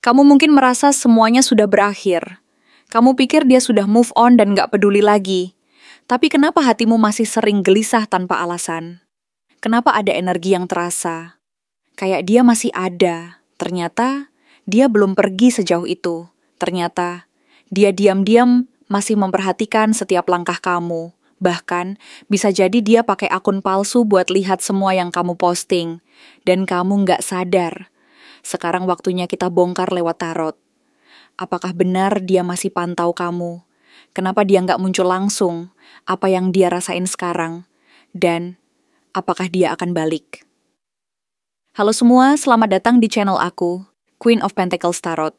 Kamu mungkin merasa semuanya sudah berakhir. Kamu pikir dia sudah move on dan gak peduli lagi. Tapi kenapa hatimu masih sering gelisah tanpa alasan? Kenapa ada energi yang terasa? Kayak dia masih ada. Ternyata dia belum pergi sejauh itu. Ternyata dia diam-diam masih memperhatikan setiap langkah kamu. Bahkan bisa jadi dia pakai akun palsu buat lihat semua yang kamu posting. Dan kamu nggak sadar. Sekarang waktunya kita bongkar lewat tarot. Apakah benar dia masih pantau kamu? Kenapa dia nggak muncul langsung? Apa yang dia rasain sekarang? Dan apakah dia akan balik? Halo semua, selamat datang di channel aku, Queen of Pentacles Tarot.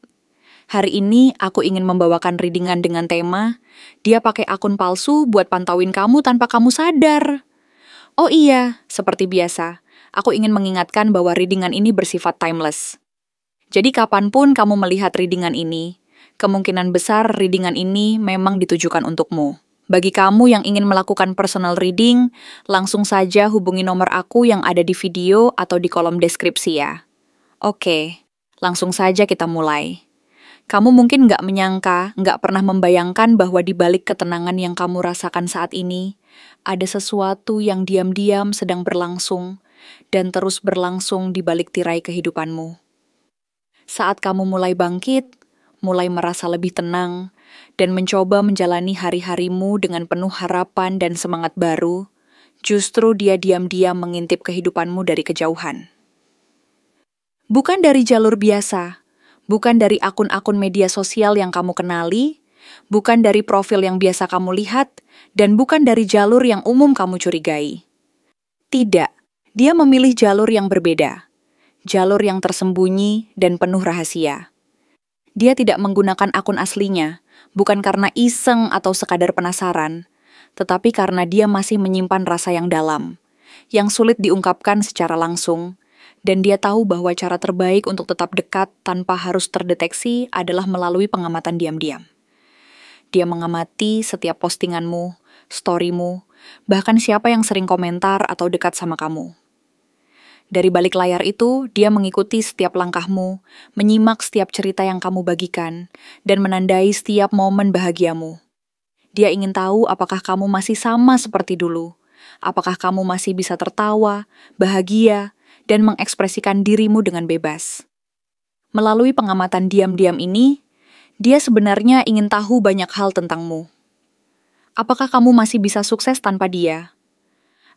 Hari ini aku ingin membawakan readingan dengan tema, dia pakai akun palsu buat pantauin kamu tanpa kamu sadar. Oh iya, seperti biasa, aku ingin mengingatkan bahwa readingan ini bersifat timeless. Jadi kapanpun kamu melihat readingan ini, kemungkinan besar readingan ini memang ditujukan untukmu. Bagi kamu yang ingin melakukan personal reading, langsung saja hubungi nomor aku yang ada di video atau di kolom deskripsi ya. Oke, langsung saja kita mulai. Kamu mungkin nggak menyangka, nggak pernah membayangkan bahwa di balik ketenangan yang kamu rasakan saat ini, ada sesuatu yang diam-diam sedang berlangsung dan terus berlangsung di balik tirai kehidupanmu. Saat kamu mulai bangkit, mulai merasa lebih tenang, dan mencoba menjalani hari-harimu dengan penuh harapan dan semangat baru, justru dia diam-diam mengintip kehidupanmu dari kejauhan. Bukan dari jalur biasa, bukan dari akun-akun media sosial yang kamu kenali, bukan dari profil yang biasa kamu lihat, dan bukan dari jalur yang umum kamu curigai. Tidak, dia memilih jalur yang berbeda, jalur yang tersembunyi dan penuh rahasia. Dia tidak menggunakan akun aslinya, bukan karena iseng atau sekadar penasaran, tetapi karena dia masih menyimpan rasa yang dalam, yang sulit diungkapkan secara langsung, dan dia tahu bahwa cara terbaik untuk tetap dekat tanpa harus terdeteksi adalah melalui pengamatan diam-diam. Dia mengamati setiap postinganmu, storymu, bahkan siapa yang sering komentar atau dekat sama kamu. Dari balik layar itu, dia mengikuti setiap langkahmu, menyimak setiap cerita yang kamu bagikan, dan menandai setiap momen bahagiamu. Dia ingin tahu apakah kamu masih sama seperti dulu, apakah kamu masih bisa tertawa, bahagia, dan mengekspresikan dirimu dengan bebas. Melalui pengamatan diam-diam ini, dia sebenarnya ingin tahu banyak hal tentangmu. Apakah kamu masih bisa sukses tanpa dia?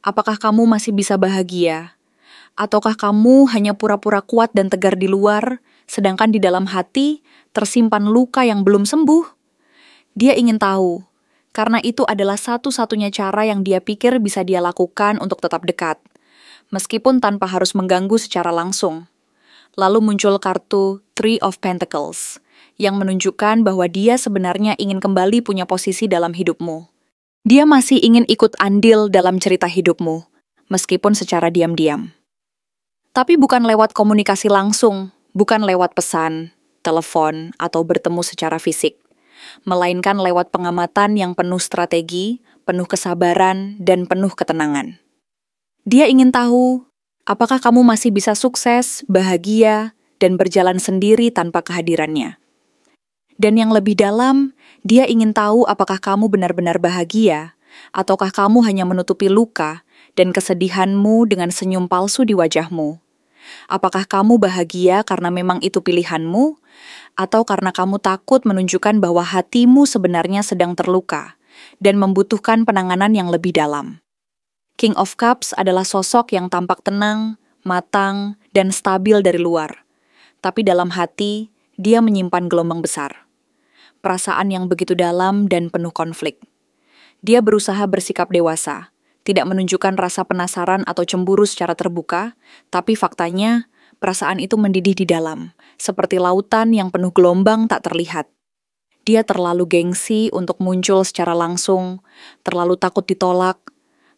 Apakah kamu masih bisa bahagia? Ataukah kamu hanya pura-pura kuat dan tegar di luar, sedangkan di dalam hati tersimpan luka yang belum sembuh? Dia ingin tahu, karena itu adalah satu-satunya cara yang dia pikir bisa dia lakukan untuk tetap dekat, meskipun tanpa harus mengganggu secara langsung. Lalu muncul kartu Three of Pentacles, yang menunjukkan bahwa dia sebenarnya ingin kembali punya posisi dalam hidupmu. Dia masih ingin ikut andil dalam cerita hidupmu, meskipun secara diam-diam. Tapi bukan lewat komunikasi langsung, bukan lewat pesan, telepon, atau bertemu secara fisik, melainkan lewat pengamatan yang penuh strategi, penuh kesabaran, dan penuh ketenangan. Dia ingin tahu, apakah kamu masih bisa sukses, bahagia, dan berjalan sendiri tanpa kehadirannya. Dan yang lebih dalam, dia ingin tahu apakah kamu benar-benar bahagia, ataukah kamu hanya menutupi luka dan kesedihanmu dengan senyum palsu di wajahmu. Apakah kamu bahagia karena memang itu pilihanmu, atau karena kamu takut menunjukkan bahwa hatimu sebenarnya sedang terluka dan membutuhkan penanganan yang lebih dalam. King of Cups adalah sosok yang tampak tenang, matang, dan stabil dari luar. Tapi dalam hati, dia menyimpan gelombang besar. Perasaan yang begitu dalam dan penuh konflik. Dia berusaha bersikap dewasa, tidak menunjukkan rasa penasaran atau cemburu secara terbuka, tapi faktanya, perasaan itu mendidih di dalam, seperti lautan yang penuh gelombang tak terlihat. Dia terlalu gengsi untuk muncul secara langsung, terlalu takut ditolak,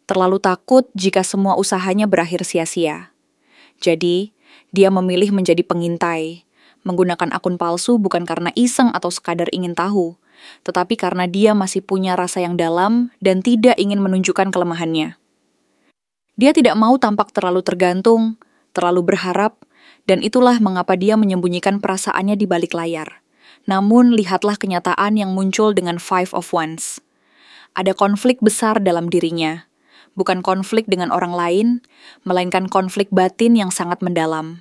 terlalu takut jika semua usahanya berakhir sia-sia. Jadi, dia memilih menjadi pengintai, menggunakan akun palsu bukan karena iseng atau sekadar ingin tahu, tetapi karena dia masih punya rasa yang dalam dan tidak ingin menunjukkan kelemahannya. Dia tidak mau tampak terlalu tergantung, terlalu berharap, Dan itulah mengapa dia menyembunyikan perasaannya di balik layar. Namun, lihatlah kenyataan yang muncul dengan Five of Wands. Ada konflik besar dalam dirinya. Bukan konflik dengan orang lain, melainkan konflik batin yang sangat mendalam.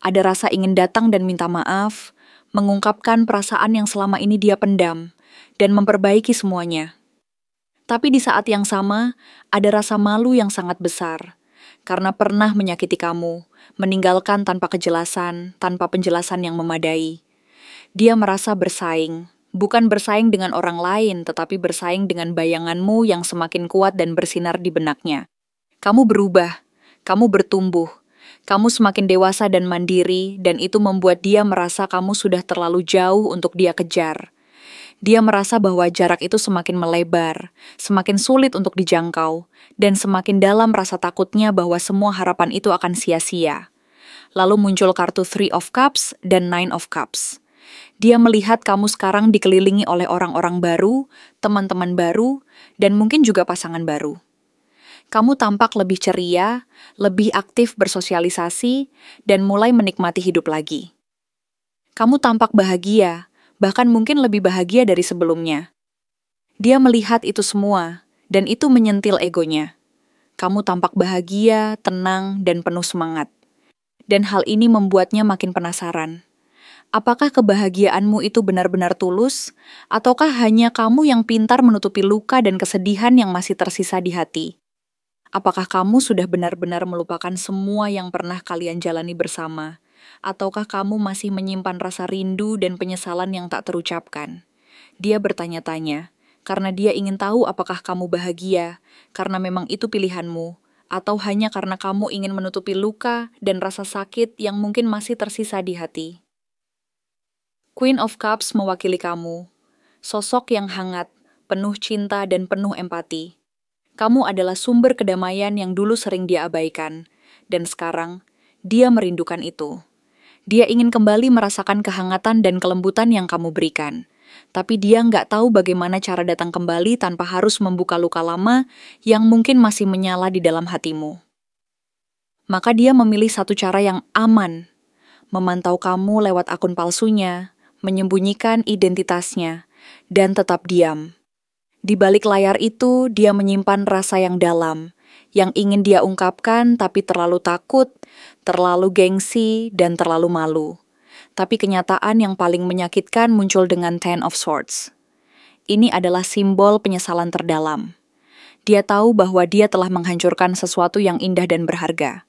Ada rasa ingin datang dan minta maaf, mengungkapkan perasaan yang selama ini dia pendam, dan memperbaiki semuanya. Tapi di saat yang sama, ada rasa malu yang sangat besar, karena pernah menyakiti kamu, meninggalkan tanpa kejelasan, tanpa penjelasan yang memadai. Dia merasa bersaing, bukan bersaing dengan orang lain, tetapi bersaing dengan bayanganmu yang semakin kuat dan bersinar di benaknya. Kamu berubah, kamu bertumbuh, kamu semakin dewasa dan mandiri, dan itu membuat dia merasa kamu sudah terlalu jauh untuk dia kejar. Dia merasa bahwa jarak itu semakin melebar, semakin sulit untuk dijangkau, dan semakin dalam rasa takutnya bahwa semua harapan itu akan sia-sia. Lalu muncul kartu Three of Cups dan Nine of Cups. Dia melihat kamu sekarang dikelilingi oleh orang-orang baru, teman-teman baru, dan mungkin juga pasangan baru. Kamu tampak lebih ceria, lebih aktif bersosialisasi, dan mulai menikmati hidup lagi. Kamu tampak bahagia, bahkan mungkin lebih bahagia dari sebelumnya. Dia melihat itu semua, dan itu menyentil egonya. Kamu tampak bahagia, tenang, dan penuh semangat. Dan hal ini membuatnya makin penasaran. Apakah kebahagiaanmu itu benar-benar tulus, ataukah hanya kamu yang pintar menutupi luka dan kesedihan yang masih tersisa di hati? Apakah kamu sudah benar-benar melupakan semua yang pernah kalian jalani bersama? Ataukah kamu masih menyimpan rasa rindu dan penyesalan yang tak terucapkan? Dia bertanya-tanya, karena dia ingin tahu apakah kamu bahagia, karena memang itu pilihanmu, atau hanya karena kamu ingin menutupi luka dan rasa sakit yang mungkin masih tersisa di hati. Queen of Cups mewakili kamu, sosok yang hangat, penuh cinta dan penuh empati. Kamu adalah sumber kedamaian yang dulu sering dia abaikan, dan sekarang dia merindukan itu. Dia ingin kembali merasakan kehangatan dan kelembutan yang kamu berikan, tapi dia nggak tahu bagaimana cara datang kembali tanpa harus membuka luka lama yang mungkin masih menyala di dalam hatimu. Maka dia memilih satu cara yang aman, memantau kamu lewat akun palsunya, menyembunyikan identitasnya, dan tetap diam. Di balik layar itu, dia menyimpan rasa yang dalam, yang ingin dia ungkapkan tapi terlalu takut, terlalu gengsi, dan terlalu malu. Tapi kenyataan yang paling menyakitkan muncul dengan Ten of Swords. Ini adalah simbol penyesalan terdalam. Dia tahu bahwa dia telah menghancurkan sesuatu yang indah dan berharga.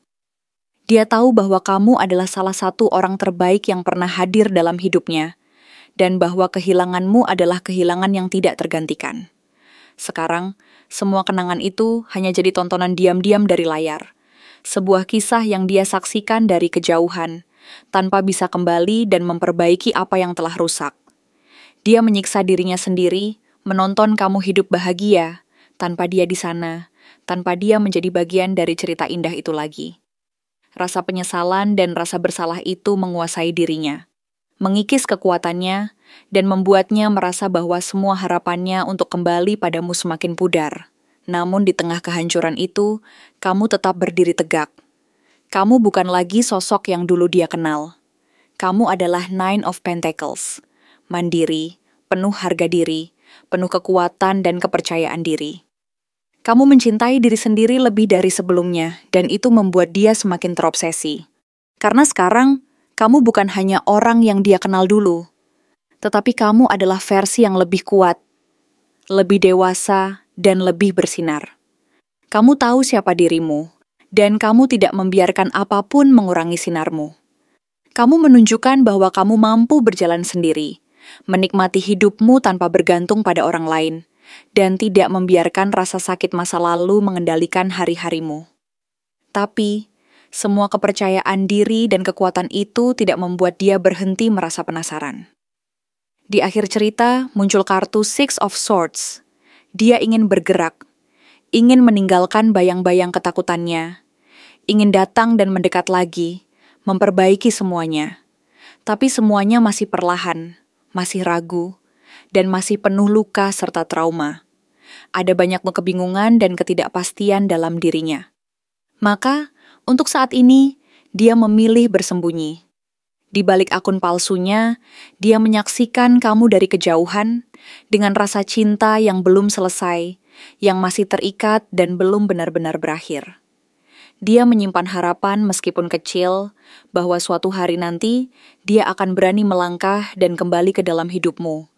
Dia tahu bahwa kamu adalah salah satu orang terbaik yang pernah hadir dalam hidupnya, dan bahwa kehilanganmu adalah kehilangan yang tidak tergantikan. Sekarang, semua kenangan itu hanya jadi tontonan diam-diam dari layar. Sebuah kisah yang dia saksikan dari kejauhan, tanpa bisa kembali dan memperbaiki apa yang telah rusak. Dia menyiksa dirinya sendiri, menonton kamu hidup bahagia, tanpa dia di sana, tanpa dia menjadi bagian dari cerita indah itu lagi. Rasa penyesalan dan rasa bersalah itu menguasai dirinya, mengikis kekuatannya, dan membuatnya merasa bahwa semua harapannya untuk kembali padamu semakin pudar. Namun di tengah kehancuran itu, kamu tetap berdiri tegak. Kamu bukan lagi sosok yang dulu dia kenal. Kamu adalah Nine of Pentacles, mandiri, penuh harga diri, penuh kekuatan dan kepercayaan diri. Kamu mencintai diri sendiri lebih dari sebelumnya, dan itu membuat dia semakin terobsesi. Karena sekarang, kamu bukan hanya orang yang dia kenal dulu, tetapi kamu adalah versi yang lebih kuat, lebih dewasa, dan lebih bersinar. Kamu tahu siapa dirimu, dan kamu tidak membiarkan apapun mengurangi sinarmu. Kamu menunjukkan bahwa kamu mampu berjalan sendiri, menikmati hidupmu tanpa bergantung pada orang lain, dan tidak membiarkan rasa sakit masa lalu mengendalikan hari-harimu. Tapi, semua kepercayaan diri dan kekuatan itu tidak membuat dia berhenti merasa penasaran. Di akhir cerita, muncul kartu Six of Swords. Dia ingin bergerak, ingin meninggalkan bayang-bayang ketakutannya, ingin datang dan mendekat lagi, memperbaiki semuanya. Tapi semuanya masih perlahan, masih ragu, dan masih penuh luka serta trauma. Ada banyak kebingungan dan ketidakpastian dalam dirinya. Maka, untuk saat ini, dia memilih bersembunyi. Di balik akun palsunya, dia menyaksikan kamu dari kejauhan dengan rasa cinta yang belum selesai, yang masih terikat dan belum benar-benar berakhir. Dia menyimpan harapan meskipun kecil bahwa suatu hari nanti dia akan berani melangkah dan kembali ke dalam hidupmu.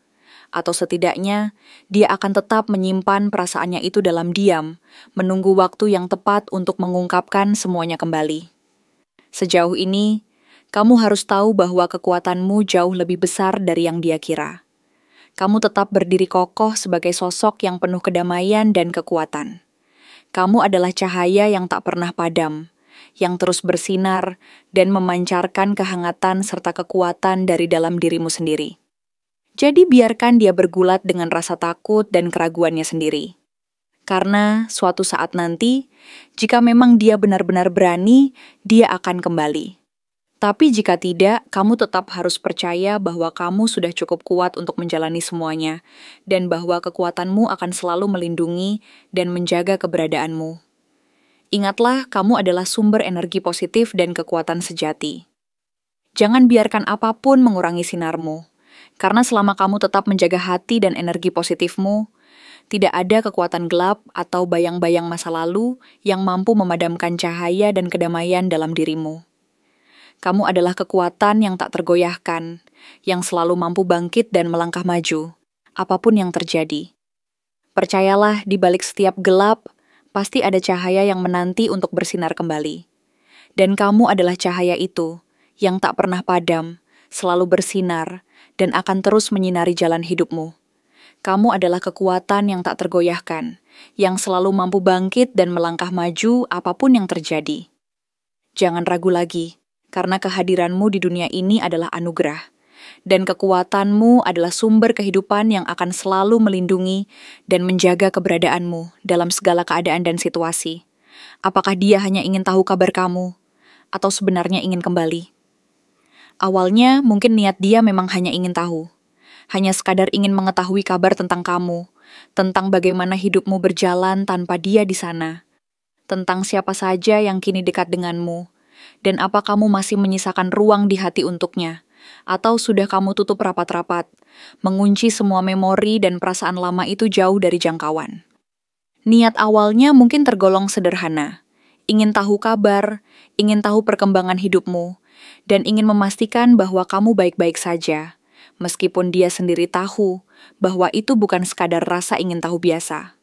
Atau setidaknya, dia akan tetap menyimpan perasaannya itu dalam diam, menunggu waktu yang tepat untuk mengungkapkan semuanya kembali. Sejauh ini, kamu harus tahu bahwa kekuatanmu jauh lebih besar dari yang dia kira. Kamu tetap berdiri kokoh sebagai sosok yang penuh kedamaian dan kekuatan. Kamu adalah cahaya yang tak pernah padam, yang terus bersinar dan memancarkan kehangatan serta kekuatan dari dalam dirimu sendiri. Jadi biarkan dia bergulat dengan rasa takut dan keraguannya sendiri. Karena suatu saat nanti, jika memang dia benar-benar berani, dia akan kembali. Tapi jika tidak, kamu tetap harus percaya bahwa kamu sudah cukup kuat untuk menjalani semuanya, dan bahwa kekuatanmu akan selalu melindungi dan menjaga keberadaanmu. Ingatlah, kamu adalah sumber energi positif dan kekuatan sejati. Jangan biarkan apapun mengurangi sinarmu. Karena selama kamu tetap menjaga hati dan energi positifmu, tidak ada kekuatan gelap atau bayang-bayang masa lalu yang mampu memadamkan cahaya dan kedamaian dalam dirimu. Kamu adalah kekuatan yang tak tergoyahkan, yang selalu mampu bangkit dan melangkah maju, apapun yang terjadi. Percayalah, di balik setiap gelap, pasti ada cahaya yang menanti untuk bersinar kembali. Dan kamu adalah cahaya itu, yang tak pernah padam, selalu bersinar, dan akan terus menyinari jalan hidupmu. Kamu adalah kekuatan yang tak tergoyahkan, yang selalu mampu bangkit dan melangkah maju apapun yang terjadi. Jangan ragu lagi, karena kehadiranmu di dunia ini adalah anugerah, dan kekuatanmu adalah sumber kehidupan yang akan selalu melindungi dan menjaga keberadaanmu dalam segala keadaan dan situasi. Apakah dia hanya ingin tahu kabar kamu, atau sebenarnya ingin kembali? Awalnya, mungkin niat dia memang hanya ingin tahu. Hanya sekadar ingin mengetahui kabar tentang kamu, tentang bagaimana hidupmu berjalan tanpa dia di sana, tentang siapa saja yang kini dekat denganmu, dan apa kamu masih menyisakan ruang di hati untuknya, atau sudah kamu tutup rapat-rapat, mengunci semua memori dan perasaan lama itu jauh dari jangkauan. Niat awalnya mungkin tergolong sederhana, ingin tahu kabar, ingin tahu perkembangan hidupmu, dan ingin memastikan bahwa kamu baik-baik saja, meskipun dia sendiri tahu bahwa itu bukan sekadar rasa ingin tahu biasa.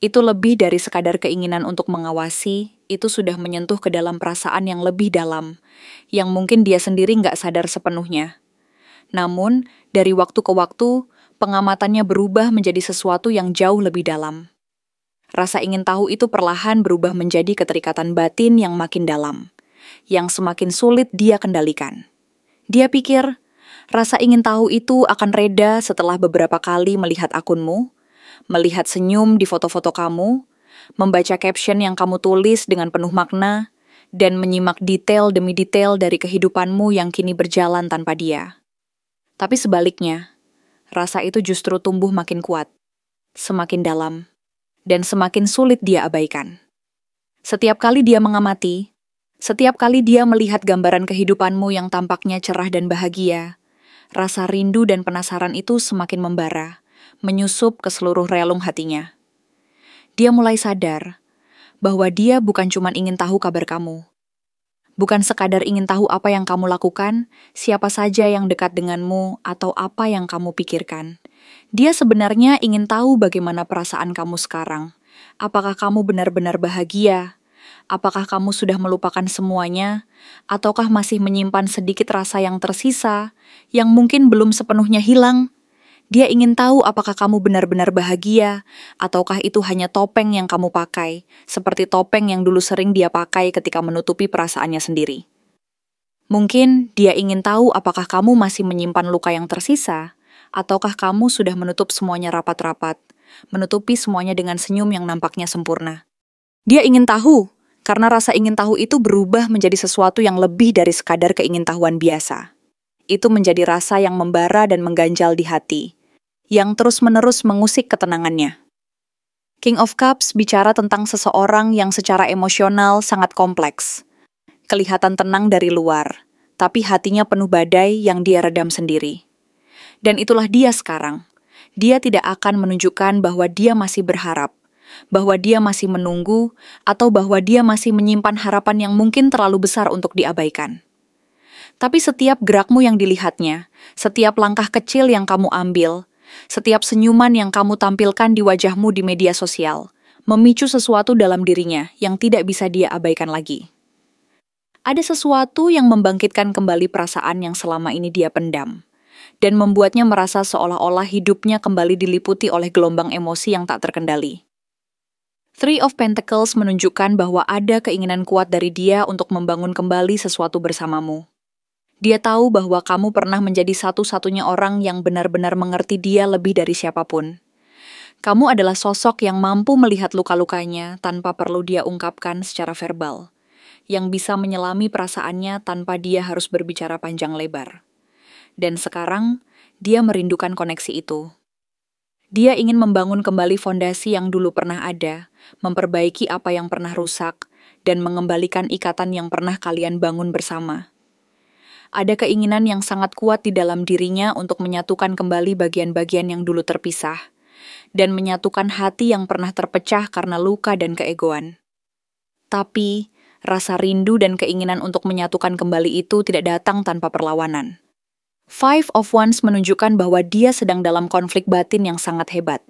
Itu lebih dari sekadar keinginan untuk mengawasi, itu sudah menyentuh ke dalam perasaan yang lebih dalam, yang mungkin dia sendiri nggak sadar sepenuhnya. Namun, dari waktu ke waktu, pengamatannya berubah menjadi sesuatu yang jauh lebih dalam. Rasa ingin tahu itu perlahan berubah menjadi keterikatan batin yang makin dalam, yang semakin sulit dia kendalikan. Dia pikir, rasa ingin tahu itu akan reda setelah beberapa kali melihat akunmu, melihat senyum di foto-foto kamu, membaca caption yang kamu tulis dengan penuh makna, dan menyimak detail demi detail dari kehidupanmu yang kini berjalan tanpa dia. Tapi sebaliknya, rasa itu justru tumbuh makin kuat, semakin dalam, dan semakin sulit dia abaikan. Setiap kali dia mengamati, setiap kali dia melihat gambaran kehidupanmu yang tampaknya cerah dan bahagia, rasa rindu dan penasaran itu semakin membara, menyusup ke seluruh relung hatinya. Dia mulai sadar bahwa dia bukan cuma ingin tahu kabar kamu. Bukan sekadar ingin tahu apa yang kamu lakukan, siapa saja yang dekat denganmu, atau apa yang kamu pikirkan. Dia sebenarnya ingin tahu bagaimana perasaan kamu sekarang. Apakah kamu benar-benar bahagia? Apakah kamu sudah melupakan semuanya, ataukah masih menyimpan sedikit rasa yang tersisa, yang mungkin belum sepenuhnya hilang? Dia ingin tahu apakah kamu benar-benar bahagia, ataukah itu hanya topeng yang kamu pakai, seperti topeng yang dulu sering dia pakai ketika menutupi perasaannya sendiri. Mungkin dia ingin tahu apakah kamu masih menyimpan luka yang tersisa, ataukah kamu sudah menutup semuanya rapat-rapat, menutupi semuanya dengan senyum yang nampaknya sempurna. Dia ingin tahu, karena rasa ingin tahu itu berubah menjadi sesuatu yang lebih dari sekadar keingintahuan biasa. Itu menjadi rasa yang membara dan mengganjal di hati, yang terus-menerus mengusik ketenangannya. King of Cups bicara tentang seseorang yang secara emosional sangat kompleks. kelihatan tenang dari luar, tapi hatinya penuh badai yang dia redam sendiri. Dan itulah dia sekarang. Dia tidak akan menunjukkan bahwa dia masih berharap, bahwa dia masih menunggu, atau bahwa dia masih menyimpan harapan yang mungkin terlalu besar untuk diabaikan. Tapi setiap gerakmu yang dilihatnya, setiap langkah kecil yang kamu ambil, setiap senyuman yang kamu tampilkan di wajahmu di media sosial, memicu sesuatu dalam dirinya yang tidak bisa dia abaikan lagi. Ada sesuatu yang membangkitkan kembali perasaan yang selama ini dia pendam, dan membuatnya merasa seolah-olah hidupnya kembali diliputi oleh gelombang emosi yang tak terkendali. Three of Pentacles menunjukkan bahwa ada keinginan kuat dari dia untuk membangun kembali sesuatu bersamamu. Dia tahu bahwa kamu pernah menjadi satu-satunya orang yang benar-benar mengerti dia lebih dari siapapun. Kamu adalah sosok yang mampu melihat luka-lukanya tanpa perlu dia ungkapkan secara verbal, yang bisa menyelami perasaannya tanpa dia harus berbicara panjang lebar. Dan sekarang, dia merindukan koneksi itu. Dia ingin membangun kembali fondasi yang dulu pernah ada, memperbaiki apa yang pernah rusak, dan mengembalikan ikatan yang pernah kalian bangun bersama. Ada keinginan yang sangat kuat di dalam dirinya untuk menyatukan kembali bagian-bagian yang dulu terpisah, dan menyatukan hati yang pernah terpecah karena luka dan keegoan. Tapi, rasa rindu dan keinginan untuk menyatukan kembali itu tidak datang tanpa perlawanan. Five of Wands menunjukkan bahwa dia sedang dalam konflik batin yang sangat hebat.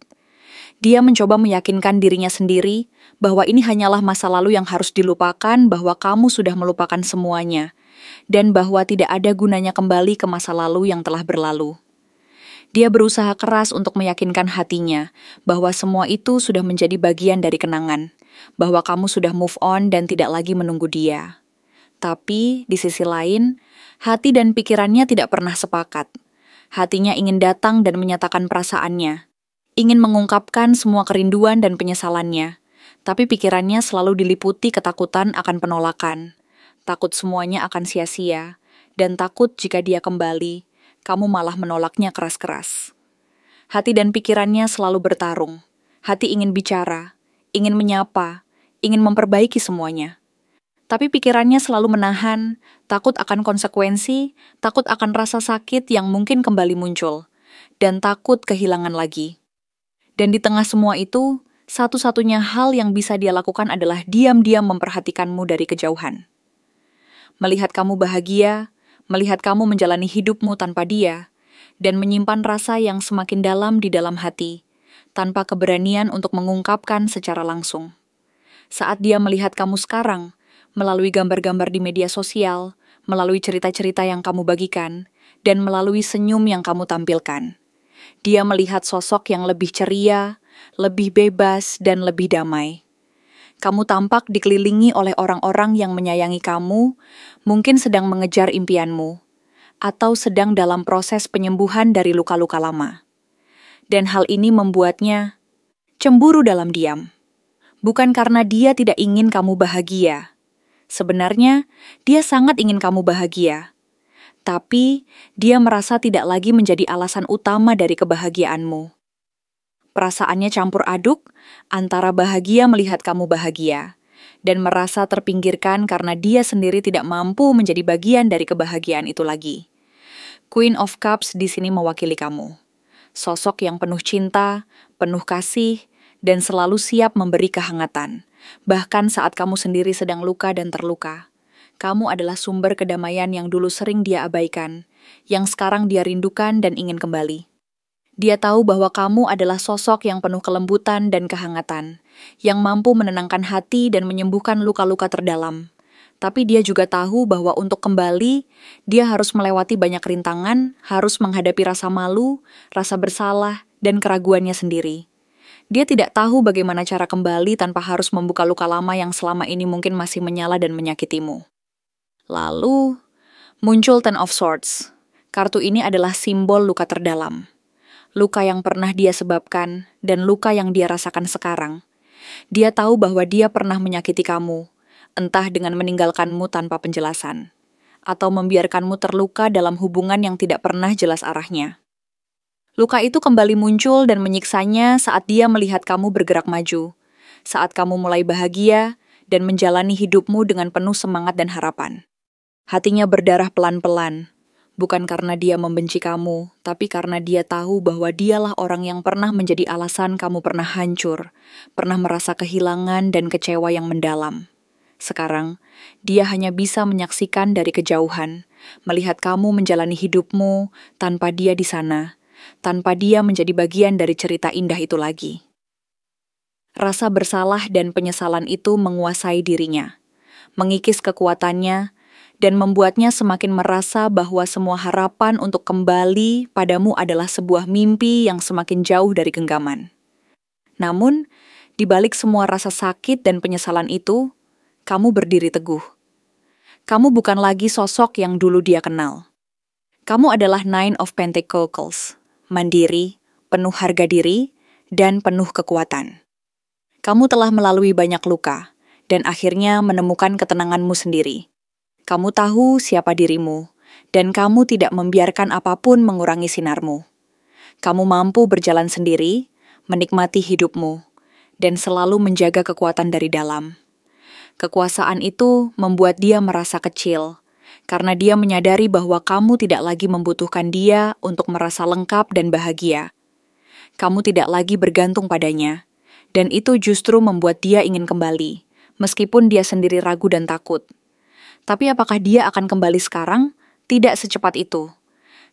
Dia mencoba meyakinkan dirinya sendiri bahwa ini hanyalah masa lalu yang harus dilupakan, bahwa kamu sudah melupakan semuanya, dan bahwa tidak ada gunanya kembali ke masa lalu yang telah berlalu. Dia berusaha keras untuk meyakinkan hatinya bahwa semua itu sudah menjadi bagian dari kenangan, bahwa kamu sudah move on dan tidak lagi menunggu dia. Tapi, di sisi lain, hati dan pikirannya tidak pernah sepakat. Hatinya ingin datang dan menyatakan perasaannya, ingin mengungkapkan semua kerinduan dan penyesalannya, tapi pikirannya selalu diliputi ketakutan akan penolakan. Takut semuanya akan sia-sia, dan takut jika dia kembali, kamu malah menolaknya keras-keras. Hati dan pikirannya selalu bertarung. Hati ingin bicara, ingin menyapa, ingin memperbaiki semuanya. Tapi pikirannya selalu menahan, takut akan konsekuensi, takut akan rasa sakit yang mungkin kembali muncul, dan takut kehilangan lagi. Dan di tengah semua itu, satu-satunya hal yang bisa dia lakukan adalah diam-diam memperhatikanmu dari kejauhan. Melihat kamu bahagia, melihat kamu menjalani hidupmu tanpa dia, dan menyimpan rasa yang semakin dalam di dalam hati, tanpa keberanian untuk mengungkapkan secara langsung. Saat dia melihat kamu sekarang, melalui gambar-gambar di media sosial, melalui cerita-cerita yang kamu bagikan, dan melalui senyum yang kamu tampilkan, dia melihat sosok yang lebih ceria, lebih bebas, dan lebih damai. Kamu tampak dikelilingi oleh orang-orang yang menyayangi kamu, mungkin sedang mengejar impianmu, atau sedang dalam proses penyembuhan dari luka-luka lama. Dan hal ini membuatnya cemburu dalam diam. Bukan karena dia tidak ingin kamu bahagia. Sebenarnya, dia sangat ingin kamu bahagia. Tapi, dia merasa tidak lagi menjadi alasan utama dari kebahagiaanmu. Perasaannya campur aduk antara bahagia melihat kamu bahagia dan merasa terpinggirkan karena dia sendiri tidak mampu menjadi bagian dari kebahagiaan itu lagi. Queen of Cups di sini mewakili kamu. Sosok yang penuh cinta, penuh kasih, dan selalu siap memberi kehangatan. Bahkan saat kamu sendiri sedang luka dan terluka. Kamu adalah sumber kedamaian yang dulu sering dia abaikan, yang sekarang dia rindukan dan ingin kembali. Dia tahu bahwa kamu adalah sosok yang penuh kelembutan dan kehangatan, yang mampu menenangkan hati dan menyembuhkan luka-luka terdalam. Tapi dia juga tahu bahwa untuk kembali, dia harus melewati banyak rintangan, harus menghadapi rasa malu, rasa bersalah, dan keraguannya sendiri. Dia tidak tahu bagaimana cara kembali tanpa harus membuka luka lama yang selama ini mungkin masih menyala dan menyakitimu. Lalu, muncul Ten of Swords. Kartu ini adalah simbol luka terdalam. Luka yang pernah dia sebabkan, dan luka yang dia rasakan sekarang. Dia tahu bahwa dia pernah menyakiti kamu, entah dengan meninggalkanmu tanpa penjelasan, atau membiarkanmu terluka dalam hubungan yang tidak pernah jelas arahnya. Luka itu kembali muncul dan menyiksanya saat dia melihat kamu bergerak maju, saat kamu mulai bahagia, dan menjalani hidupmu dengan penuh semangat dan harapan. Hatinya berdarah pelan-pelan, bukan karena dia membenci kamu, tapi karena dia tahu bahwa dialah orang yang pernah menjadi alasan kamu pernah hancur, pernah merasa kehilangan dan kecewa yang mendalam. Sekarang, dia hanya bisa menyaksikan dari kejauhan, melihat kamu menjalani hidupmu tanpa dia di sana, tanpa dia menjadi bagian dari cerita indah itu lagi. Rasa bersalah dan penyesalan itu menguasai dirinya, mengikis kekuatannya, dan membuatnya semakin merasa bahwa semua harapan untuk kembali padamu adalah sebuah mimpi yang semakin jauh dari genggaman. Namun, di balik semua rasa sakit dan penyesalan itu, kamu berdiri teguh. Kamu bukan lagi sosok yang dulu dia kenal. Kamu adalah Nine of Pentacles, mandiri, penuh harga diri, dan penuh kekuatan. Kamu telah melalui banyak luka, dan akhirnya menemukan ketenanganmu sendiri. Kamu tahu siapa dirimu, dan kamu tidak membiarkan apapun mengurangi sinarmu. Kamu mampu berjalan sendiri, menikmati hidupmu, dan selalu menjaga kekuatan dari dalam. Kekuasaan itu membuat dia merasa kecil, karena dia menyadari bahwa kamu tidak lagi membutuhkan dia untuk merasa lengkap dan bahagia. Kamu tidak lagi bergantung padanya, dan itu justru membuat dia ingin kembali, meskipun dia sendiri ragu dan takut. Tapi apakah dia akan kembali sekarang? Tidak secepat itu.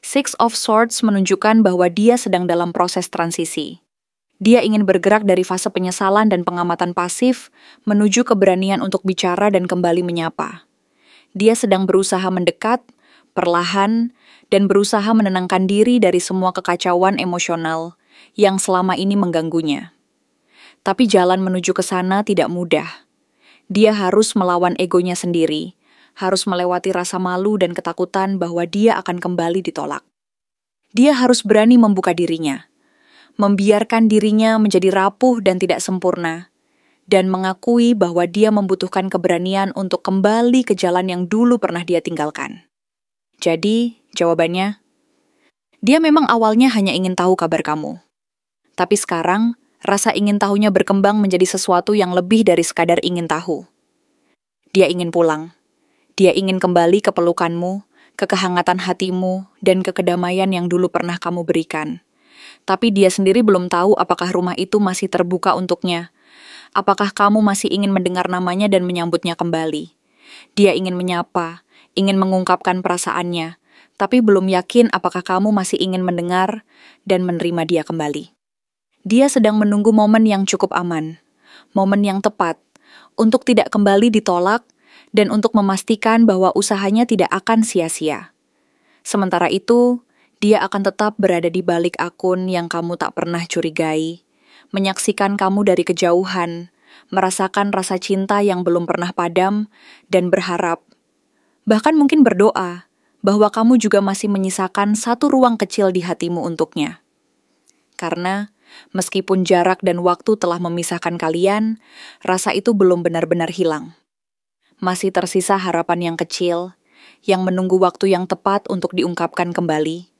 Six of Swords menunjukkan bahwa dia sedang dalam proses transisi. Dia ingin bergerak dari fase penyesalan dan pengamatan pasif menuju keberanian untuk bicara dan kembali menyapa. Dia sedang berusaha mendekat, perlahan, dan berusaha menenangkan diri dari semua kekacauan emosional yang selama ini mengganggunya. Tapi jalan menuju ke sana tidak mudah. Dia harus melawan egonya sendiri, harus melewati rasa malu dan ketakutan bahwa dia akan kembali ditolak. Dia harus berani membuka dirinya, membiarkan dirinya menjadi rapuh dan tidak sempurna, dan mengakui bahwa dia membutuhkan keberanian untuk kembali ke jalan yang dulu pernah dia tinggalkan. Jadi, jawabannya, dia memang awalnya hanya ingin tahu kabar kamu. Tapi sekarang, rasa ingin tahunya berkembang menjadi sesuatu yang lebih dari sekadar ingin tahu. Dia ingin pulang. Dia ingin kembali ke pelukanmu, ke kehangatan hatimu, dan ke kedamaian yang dulu pernah kamu berikan. Tapi dia sendiri belum tahu apakah rumah itu masih terbuka untuknya. Apakah kamu masih ingin mendengar namanya dan menyambutnya kembali. Dia ingin menyapa, ingin mengungkapkan perasaannya, tapi belum yakin apakah kamu masih ingin mendengar dan menerima dia kembali. Dia sedang menunggu momen yang cukup aman, momen yang tepat, untuk tidak kembali ditolak dan untuk memastikan bahwa usahanya tidak akan sia-sia. Sementara itu, dia akan tetap berada di balik akun yang kamu tak pernah curigai, menyaksikan kamu dari kejauhan, merasakan rasa cinta yang belum pernah padam, dan berharap, bahkan mungkin berdoa, bahwa kamu juga masih menyisakan satu ruang kecil di hatimu untuknya. Karena, meskipun jarak dan waktu telah memisahkan kalian, rasa itu belum benar-benar hilang. Masih tersisa harapan yang kecil, yang menunggu waktu yang tepat untuk diungkapkan kembali.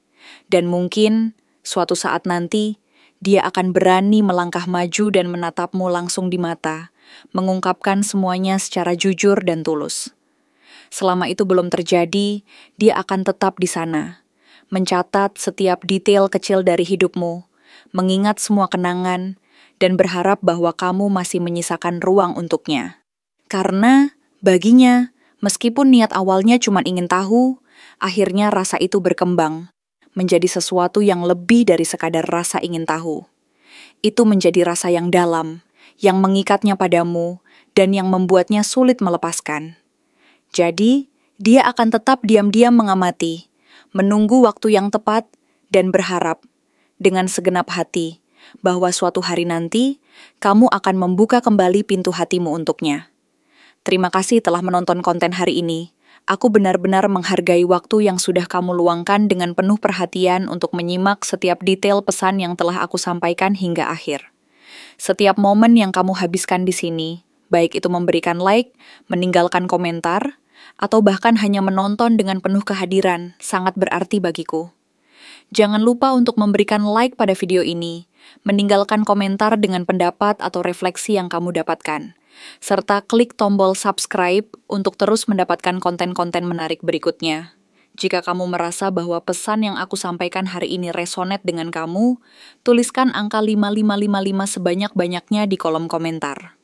Dan mungkin, suatu saat nanti, dia akan berani melangkah maju dan menatapmu langsung di mata, mengungkapkan semuanya secara jujur dan tulus. Selama itu belum terjadi, dia akan tetap di sana, mencatat setiap detail kecil dari hidupmu, mengingat semua kenangan, dan berharap bahwa kamu masih menyisakan ruang untuknya. Karena, baginya, meskipun niat awalnya cuma ingin tahu, akhirnya rasa itu berkembang, menjadi sesuatu yang lebih dari sekadar rasa ingin tahu. Itu menjadi rasa yang dalam, yang mengikatnya padamu, dan yang membuatnya sulit melepaskan. Jadi, dia akan tetap diam-diam mengamati, menunggu waktu yang tepat, dan berharap, dengan segenap hati, bahwa suatu hari nanti, kamu akan membuka kembali pintu hatimu untuknya. Terima kasih telah menonton konten hari ini. Aku benar-benar menghargai waktu yang sudah kamu luangkan dengan penuh perhatian untuk menyimak setiap detail pesan yang telah aku sampaikan hingga akhir. Setiap momen yang kamu habiskan di sini, baik itu memberikan like, meninggalkan komentar, atau bahkan hanya menonton dengan penuh kehadiran, sangat berarti bagiku. Jangan lupa untuk memberikan like pada video ini, meninggalkan komentar dengan pendapat atau refleksi yang kamu dapatkan, serta klik tombol subscribe untuk terus mendapatkan konten-konten menarik berikutnya. Jika kamu merasa bahwa pesan yang aku sampaikan hari ini resonate dengan kamu, tuliskan angka 5555 sebanyak-banyaknya di kolom komentar.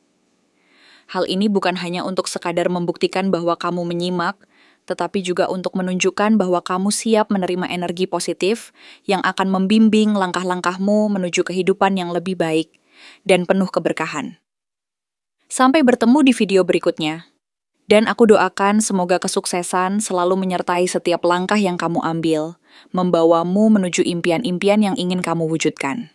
Hal ini bukan hanya untuk sekadar membuktikan bahwa kamu menyimak, tetapi juga untuk menunjukkan bahwa kamu siap menerima energi positif yang akan membimbing langkah-langkahmu menuju kehidupan yang lebih baik dan penuh keberkahan. Sampai bertemu di video berikutnya. Dan aku doakan semoga kesuksesan selalu menyertai setiap langkah yang kamu ambil, membawamu menuju impian-impian yang ingin kamu wujudkan.